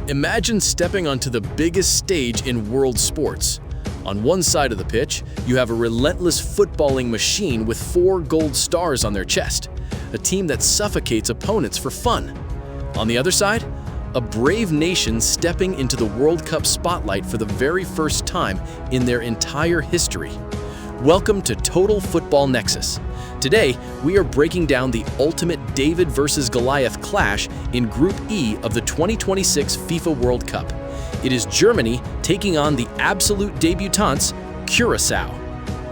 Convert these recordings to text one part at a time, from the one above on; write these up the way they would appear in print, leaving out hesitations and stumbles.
Imagine stepping onto the biggest stage in world sports. On one side of the pitch, you have a relentless footballing machine with 4 gold stars on their chest, a team that suffocates opponents for fun. On the other side, a brave nation stepping into the World Cup spotlight for the very first time in their entire history. Welcome to Total Football Nexus. Today, we are breaking down the ultimate David versus Goliath clash in Group E of the 2026 FIFA World Cup. It is Germany taking on the absolute debutants, Curacao.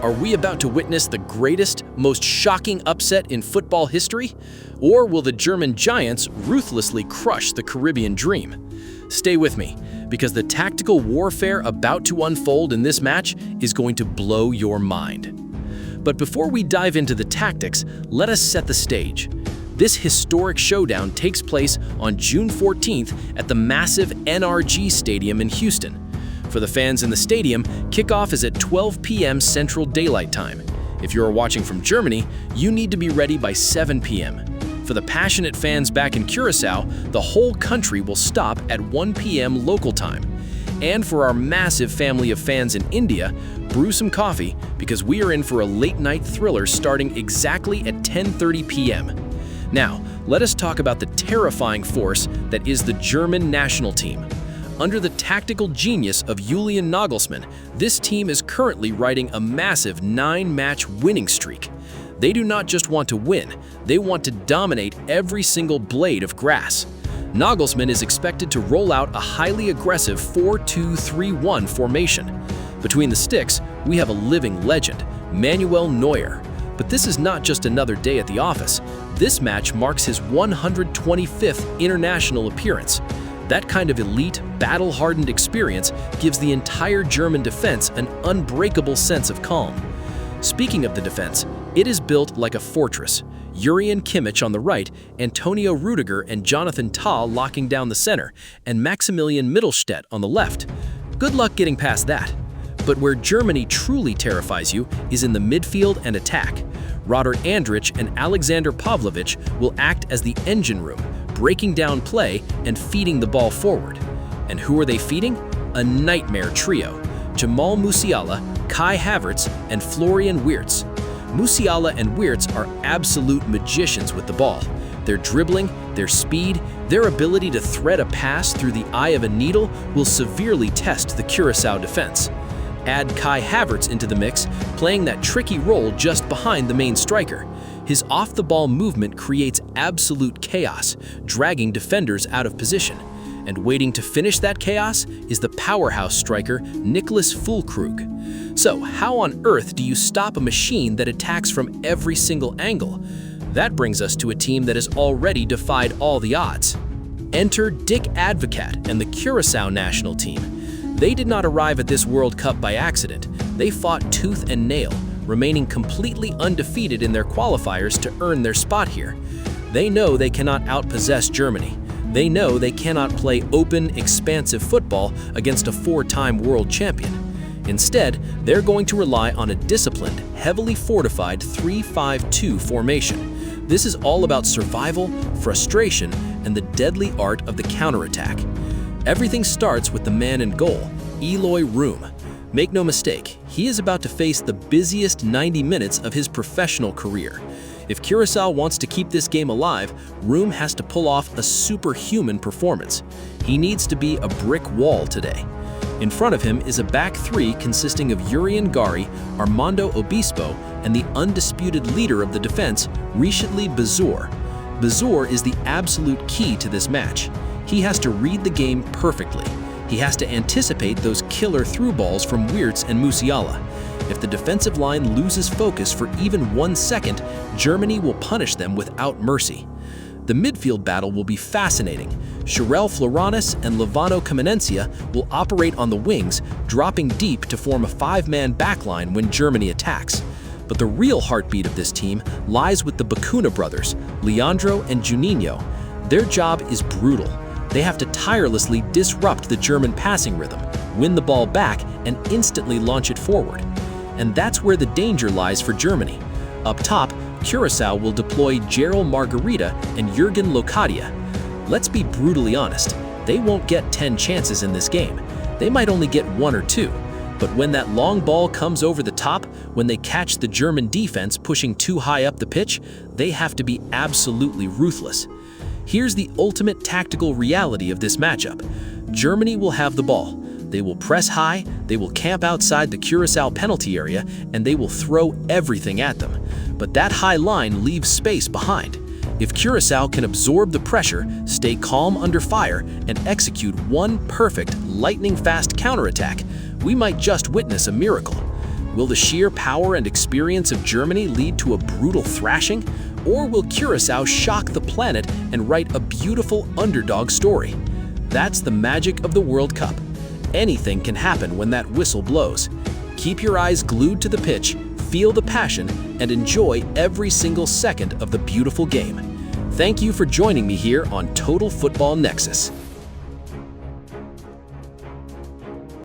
Are we about to witness the greatest, most shocking upset in football history? Or will the German giants ruthlessly crush the Caribbean dream? Stay with me, because the tactical warfare about to unfold in this match is going to blow your mind. But before we dive into the tactics, let us set the stage. This historic showdown takes place on June 14th at the massive NRG Stadium in Houston. For the fans in the stadium, kickoff is at 12 p.m. Central Daylight Time. If you're watching from Germany, you need to be ready by 7 p.m. For the passionate fans back in Curacao, the whole country will stop at 1 p.m. local time. And for our massive family of fans in India, brew some coffee because we are in for a late-night thriller starting exactly at 10:30 p.m. Now, let us talk about the terrifying force that is the German national team. Under the tactical genius of Julian Nagelsmann, this team is currently riding a massive 9-match winning streak. They do not just want to win, they want to dominate every single blade of grass. Nagelsmann is expected to roll out a highly aggressive 4-2-3-1 formation. Between the sticks, we have a living legend, Manuel Neuer. But this is not just another day at the office. This match marks his 125th international appearance. That kind of elite, battle-hardened experience gives the entire German defense an unbreakable sense of calm. Speaking of the defense, it is built like a fortress. Jurien Kimmich on the right, Antonio Rudiger and Jonathan Tah locking down the center, and Maximilian Mittelstädt on the left. Good luck getting past that. But where Germany truly terrifies you is in the midfield and attack. Robert Andrich and Alexander Pavlovich will act as the engine room, breaking down play and feeding the ball forward. And who are they feeding? A nightmare trio: Jamal Musiala, Kai Havertz, and Florian Wirtz. Musiala and Wirtz are absolute magicians with the ball. Their dribbling, their speed, their ability to thread a pass through the eye of a needle will severely test the Curacao defense. Add Kai Havertz into the mix, playing that tricky role just behind the main striker. His off-the-ball movement creates absolute chaos, dragging defenders out of position. And waiting to finish that chaos is the powerhouse striker, Niklas Füllkrug. So, how on earth do you stop a machine that attacks from every single angle? That brings us to a team that has already defied all the odds. Enter Dick Advocaat and the Curacao national team. They did not arrive at this World Cup by accident. They fought tooth and nail, remaining completely undefeated in their qualifiers to earn their spot here. They know they cannot outpossess Germany. They know they cannot play open, expansive football against a 4-time world champion. Instead, they're going to rely on a disciplined, heavily fortified 3-5-2 formation. This is all about survival, frustration, and the deadly art of the counterattack. Everything starts with the man in goal, Eloy Room. Make no mistake, he is about to face the busiest 90 minutes of his professional career. If Curacao wants to keep this game alive, Room has to pull off a superhuman performance. He needs to be a brick wall today. In front of him is a back three consisting of Urian Gari, Armando Obispo, and the undisputed leader of the defense, Riechedly Bazoer. Bazoer is the absolute key to this match. He has to read the game perfectly. He has to anticipate those killer through balls from Wirtz and Musiala. If the defensive line loses focus for even 1 second, Germany will punish them without mercy. The midfield battle will be fascinating. Sherel Floranis and Levano Kamenencia will operate on the wings, dropping deep to form a 5-man backline when Germany attacks. But the real heartbeat of this team lies with the Bacuna brothers, Leandro and Juninho. Their job is brutal. They have to tirelessly disrupt the German passing rhythm, win the ball back, and instantly launch it forward. And that's where the danger lies for Germany. Up top, Curacao will deploy Gerald Margarita and Jurgen Locadia. Let's be brutally honest, they won't get 10 chances in this game. They might only get 1 or 2. But when that long ball comes over the top, when they catch the German defense pushing too high up the pitch, they have to be absolutely ruthless. Here's the ultimate tactical reality of this matchup. Germany will have the ball. They will press high, they will camp outside the Curacao penalty area, and they will throw everything at them. But that high line leaves space behind. If Curacao can absorb the pressure, stay calm under fire, and execute one perfect, lightning-fast counterattack, we might just witness a miracle. Will the sheer power and experience of Germany lead to a brutal thrashing? Or will Curacao shock the planet and write a beautiful underdog story? That's the magic of the World Cup. Anything can happen when that whistle blows. Keep your eyes glued to the pitch, feel the passion, and enjoy every single second of the beautiful game. Thank you for joining me here on Total Football Nexus.